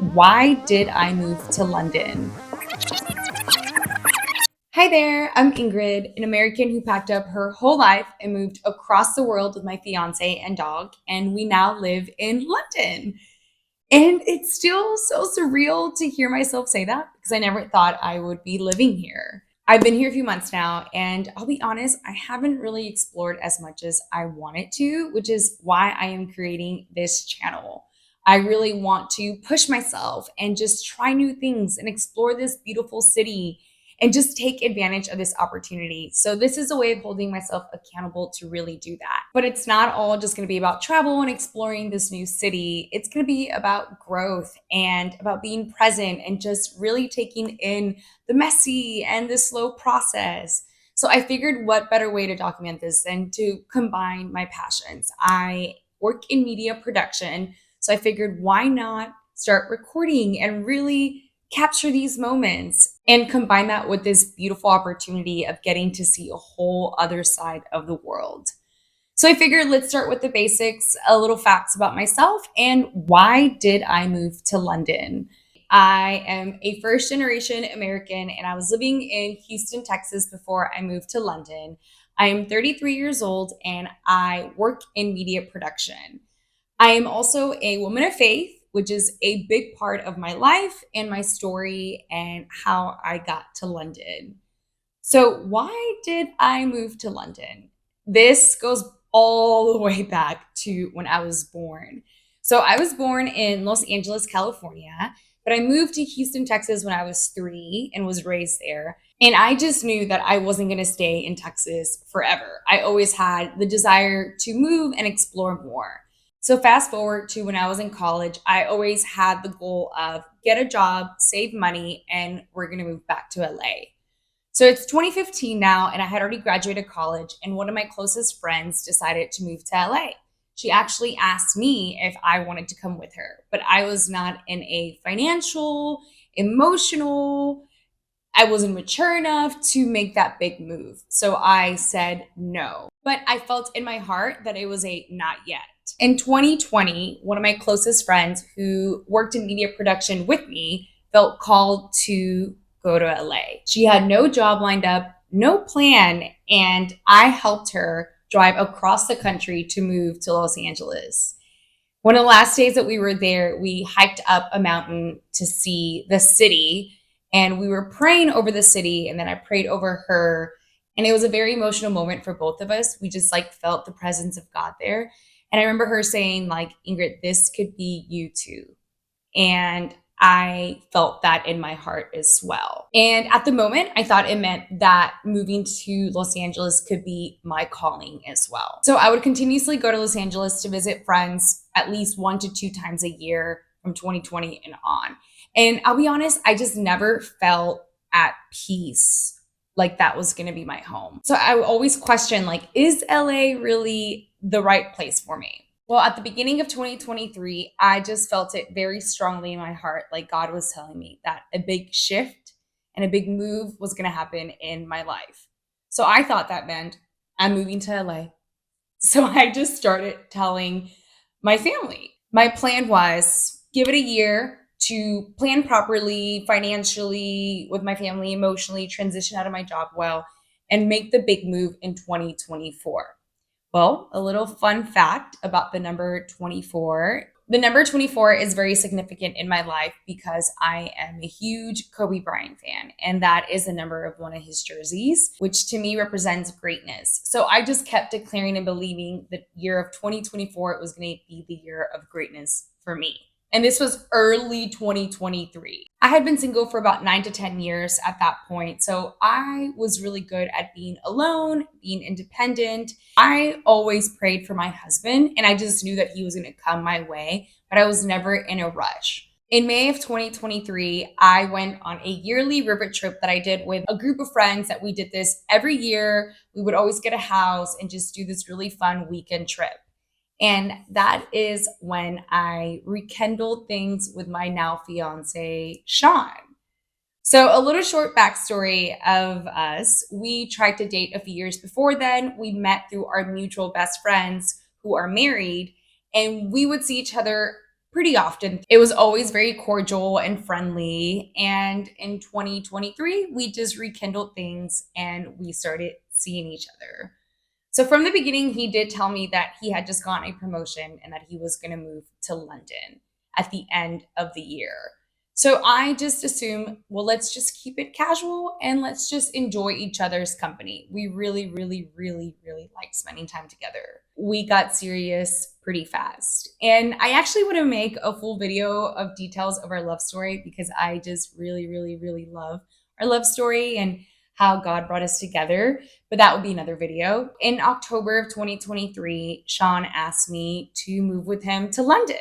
Why did I move to London? Hi there, I'm Ingrid, an American who packed up her whole life and moved across the world with my fiance and dog, and we now live in London. And it's still so surreal to hear myself say that because I never thought I would be living here. I've been here a few months now, and I'll be honest, I haven't really explored as much as I wanted to, which is why I am creating this channel. I really want to push myself and just try new things and explore this beautiful city and just take advantage of this opportunity. So, this is a way of holding myself accountable to really do that. But it's not all just going to be about travel and exploring this new city. It's going to be about growth and about being present and just really taking in the messy and the slow process. So, I figured what better way to document this than to combine my passions. I work in media production. So, I figured why not start recording and really capture these moments and combine that with this beautiful opportunity of getting to see a whole other side of the world. So I figured let's start with the basics, a little facts about myself and why did I move to London? I am a first generation American and I was living in Houston, Texas before I moved to London. I am 33 years old and I work in media production. I am also a woman of faith, which is a big part of my life and my story and how I got to London. So, why did I move to London? This goes all the way back to when I was born. So, I was born in Los Angeles, California, but I moved to Houston, Texas when I was 3 and was raised there. And I just knew that I wasn't going to stay in Texas forever. I always had the desire to move and explore more. So fast forward to when I was in college, I always had the goal of get a job, save money, and we're going to move back to LA. So it's 2015 now, and I had already graduated college, and one of my closest friends decided to move to LA. She actually asked me if I wanted to come with her, but I was not in a financial, emotional, I wasn't mature enough to make that big move. So I said no. But I felt in my heart that it was a not yet. In 2020, one of my closest friends who worked in media production with me felt called to go to LA. She had no job lined up, no plan, and I helped her drive across the country to move to Los Angeles. One of the last days that we were there, we hiked up a mountain to see the city and we were praying over the city and then I prayed over her and it was a very emotional moment for both of us. We just like felt the presence of God there. And I remember her saying like, Ingrid, this could be you too. And I felt that in my heart as well. And at the moment, I thought it meant that moving to Los Angeles could be my calling as well. So I would continuously go to Los Angeles to visit friends at least 1 to 2 times a year from 2020 and on. And I'll be honest, I just never felt at peace like that was going to be my home. So I would always question like, is LA really the right place for me? Well, at the beginning of 2023, I just felt it very strongly in my heart, like God was telling me that a big shift and a big move was going to happen in my life. So I thought that meant I'm moving to LA. So I just started telling my family. My plan was give it a year to plan properly, financially, with my family, emotionally, transition out of my job well, and make the big move in 2024. Well, a little fun fact about the number 24. The number 24 is very significant in my life because I am a huge Kobe Bryant fan, and that is the number of one of his jerseys, which to me represents greatness. So I just kept declaring and believing the year of 2024 it was going to be the year of greatness for me. And this was early 2023. I had been single for about 9 to 10 years at that point. So I was really good at being alone, being independent. I always prayed for my husband and I just knew that he was going to come my way, but I was never in a rush. In May of 2023, I went on a yearly river trip that I did with a group of friends that we did this every year. We would always get a house and just do this really fun weekend trip. And that is when I rekindled things with my now fiance, Sean. So, a little short backstory of us. We tried to date a few years before then. We met through our mutual best friends who are married, and we would see each other pretty often. It was always very cordial and friendly. And in 2023, we just rekindled things and we started seeing each other. So from the beginning, he did tell me that he had just gotten a promotion and that he was going to move to London at the end of the year. So I just assumed, well, let's just keep it casual and let's just enjoy each other's company. We really, really, really, really liked spending time together. We got serious pretty fast. And I actually want to make a full video of details of our love story because I just really, really, really love our love story and how God brought us together, but that would be another video. In October of 2023, Sean asked me to move with him to London.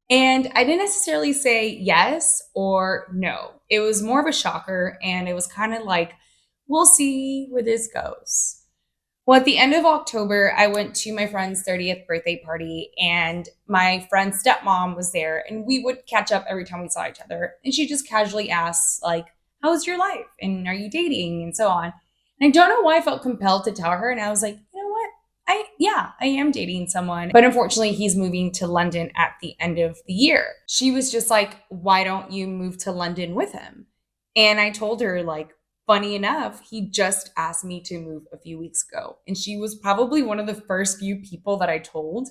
And I didn't necessarily say yes or no. It was more of a shocker. And it was kind of like, we'll see where this goes. Well, at the end of October, I went to my friend's 30th birthday party, and my friend's stepmom was there, and we would catch up every time we saw each other. And she just casually asks, like, how's your life? And are you dating? And so on. And I don't know why I felt compelled to tell her. And I was like, you know what? I am dating someone. But unfortunately, he's moving to London at the end of the year. She was just like, why don't you move to London with him? And I told her, like, funny enough, he just asked me to move a few weeks ago. And she was probably one of the first few people that I told,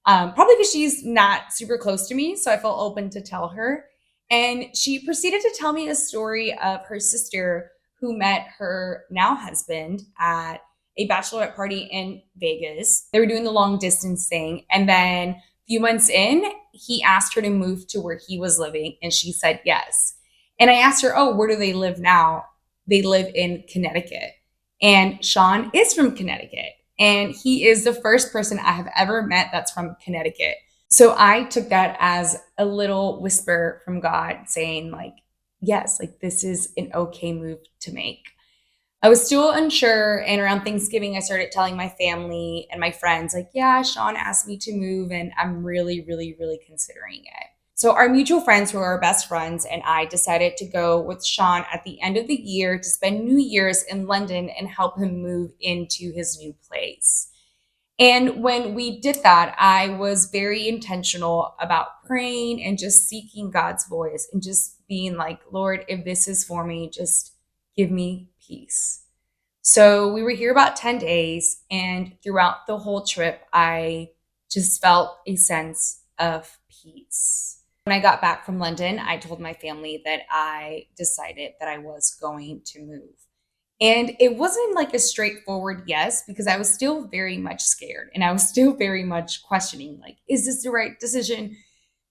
probably because she's not super close to me. So I felt open to tell her. And she proceeded to tell me a story of her sister who met her now husband at a bachelorette party in Vegas. They were doing the long distance thing. And then a few months in, he asked her to move to where he was living. And she said yes. And I asked her, oh, where do they live now? They live in Connecticut. And Sean is from Connecticut. And he is the first person I have ever met that's from Connecticut. So I took that as a little whisper from God saying, like, yes, like this is an okay move to make. I was still unsure. And around Thanksgiving, I started telling my family and my friends, like, yeah, Sean asked me to move and I'm really, really, really considering it. So our mutual friends who are our best friends and I decided to go with Sean at the end of the year to spend New Year's in London and help him move into his new place. And when we did that, I was very intentional about praying and just seeking God's voice and just being like, Lord, if this is for me, just give me peace. So we were here about 10 days, and throughout the whole trip, I just felt a sense of peace. When I got back from London, I told my family that I decided that I was going to move. And it wasn't like a straightforward yes, because I was still very much scared and I was still very much questioning, like, is this the right decision?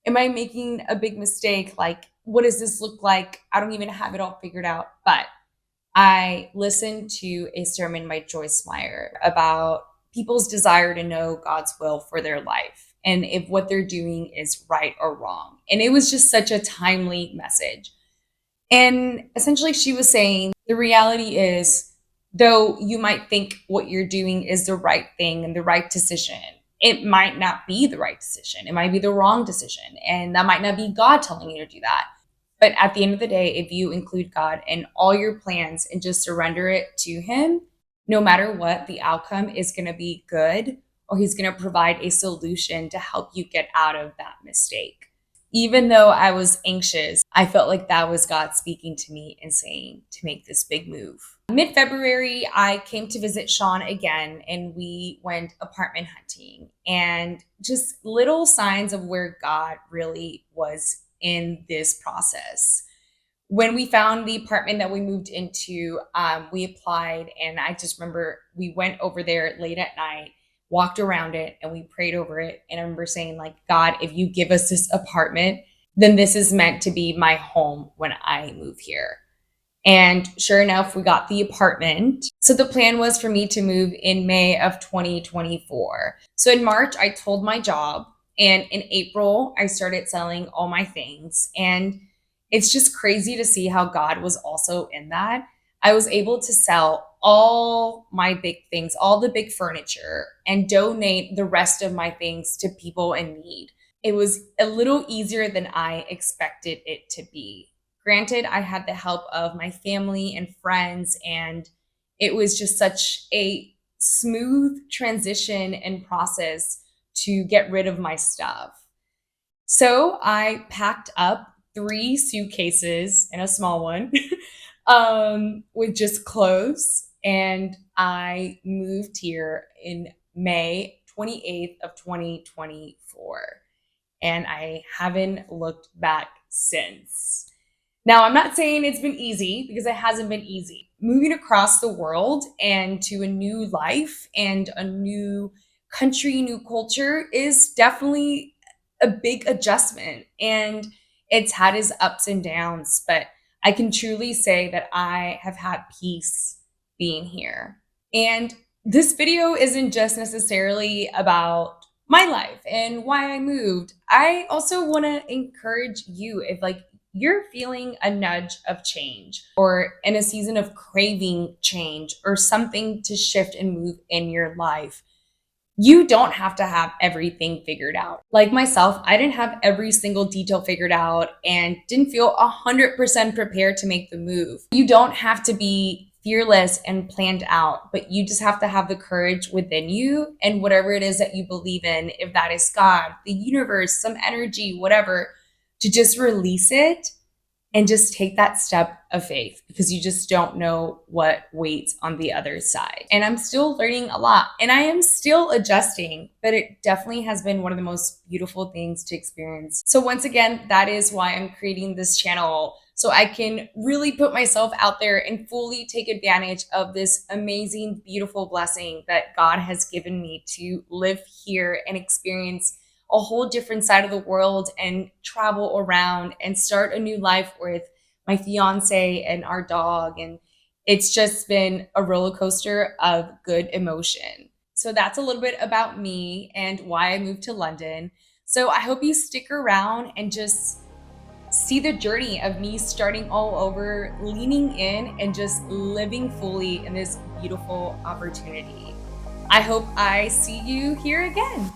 Am I making a big mistake? Like, what does this look like? I don't even have it all figured out. But I listened to a sermon by Joyce Meyer about people's desire to know God's will for their life and if what they're doing is right or wrong. And it was just such a timely message. And essentially, she was saying the reality is, though you might think what you're doing is the right thing and the right decision, it might not be the right decision. It might be the wrong decision. And that might not be God telling you to do that. But at the end of the day, if you include God in all your plans and just surrender it to Him, no matter what, the outcome is going to be good, or He's going to provide a solution to help you get out of that mistake. Even though I was anxious, I felt like that was God speaking to me and saying to make this big move. Mid-February, I came to visit Sean again and we went apartment hunting, and just little signs of where God really was in this process. When we found the apartment that we moved into, we applied, and I just remember we went over there late at night, walked around it, and we prayed over it. And I remember saying, like, God, if you give us this apartment, then this is meant to be my home when I move here. And sure enough, we got the apartment. So the plan was for me to move in May of 2024. So in March, I told my job. And in April, I started selling all my things. And it's just crazy to see how God was also in that. I was able to sell all my big things, all the big furniture, and donate the rest of my things to people in need. It was a little easier than I expected it to be. Granted, I had the help of my family and friends, and it was just such a smooth transition and process to get rid of my stuff. So I packed up 3 suitcases and a small one with just clothes. And I moved here in May 28th of 2024. And I haven't looked back since. Now, I'm not saying it's been easy because it hasn't been easy. Moving across the world and to a new life and a new country, new culture is definitely a big adjustment. And it's had its ups and downs, but I can truly say that I have had peace being here. And this video isn't just necessarily about my life and why I moved. I also want to encourage you if you're feeling a nudge of change or in a season of craving change or something to shift and move in your life. You don't have to have everything figured out. Like myself, I didn't have every single detail figured out and didn't feel 100% prepared to make the move. You don't have to be fearless and planned out, but you just have to have the courage within you and whatever it is that you believe in, if that is God, the universe, some energy, whatever, to just release it and just take that step of faith because you just don't know what waits on the other side. And I'm still learning a lot and I am still adjusting, but it definitely has been one of the most beautiful things to experience. So once again, that is why I'm creating this channel, so I can really put myself out there and fully take advantage of this amazing, beautiful blessing that God has given me to live here and experience a whole different side of the world and travel around and start a new life with my fiance and our dog. And it's just been a roller coaster of good emotion. So that's a little bit about me and why I moved to London. So I hope you stick around and just see the journey of me starting all over, leaning in and just living fully in this beautiful opportunity. I hope I see you here again.